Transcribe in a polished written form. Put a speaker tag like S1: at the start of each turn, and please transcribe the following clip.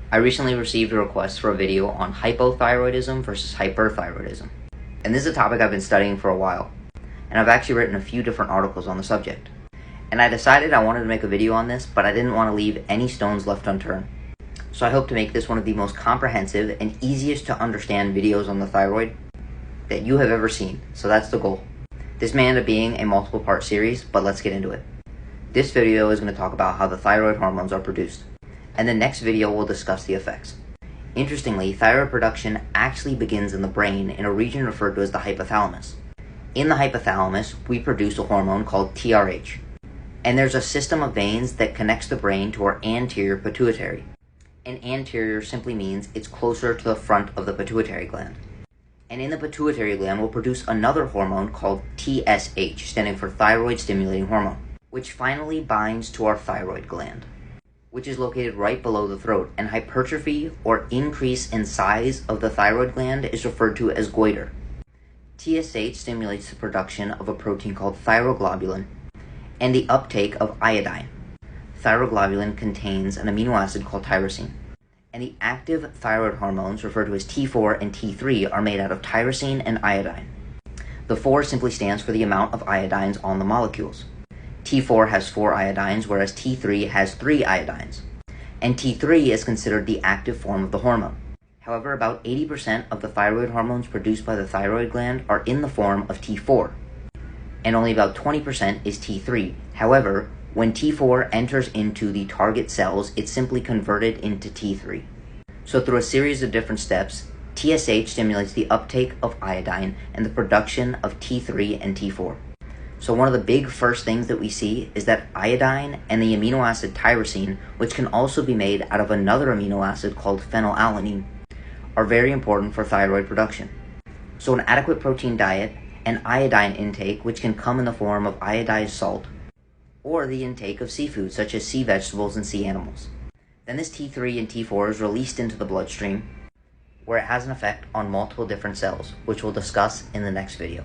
S1: I recently received a request for a video on hypothyroidism versus hyperthyroidism. And this is a topic I've been studying for a while, and I've actually written a few different articles on the subject. And I decided I wanted to make a video on this, but I didn't want to leave any stones left unturned. So I hope to make this one of the most comprehensive and easiest to understand videos on the thyroid that you have ever seen. So that's the goal. This may end up being a multiple part series, but let's get into it. This video is going to talk about how the thyroid hormones are produced, and the next video will discuss the effects. Interestingly, thyroid production actually begins in the brain in a region referred to as the hypothalamus. In the hypothalamus, we produce a hormone called TRH, and there's a system of veins that connects the brain to our anterior pituitary. And anterior simply means it's closer to the front of the pituitary gland. And in the pituitary gland, we'll produce another hormone called TSH, standing for thyroid stimulating hormone, which finally binds to our thyroid gland, which is located right below the throat, and hypertrophy or increase in size of the thyroid gland is referred to as goiter. TSH stimulates the production of a protein called thyroglobulin and the uptake of iodine. Thyroglobulin contains an amino acid called tyrosine, and the active thyroid hormones, referred to as T4 and T3, are made out of tyrosine and iodine. The 4 simply stands for the amount of iodines on the molecules. T4 has 4 iodines, whereas T3 has 3 iodines. And T3 is considered the active form of the hormone. However, about 80% of the thyroid hormones produced by the thyroid gland are in the form of T4, and only about 20% is T3. However, when T4 enters into the target cells, it's simply converted into T3. So through a series of different steps, TSH stimulates the uptake of iodine and the production of T3 and T4. So one of the big first things that we see is that iodine and the amino acid tyrosine, which can also be made out of another amino acid called phenylalanine, are very important for thyroid production. So an adequate protein diet and iodine intake, which can come in the form of iodized salt, or the intake of seafood such as sea vegetables and sea animals. Then this T3 and T4 is released into the bloodstream, where it has an effect on multiple different cells, which we'll discuss in the next video.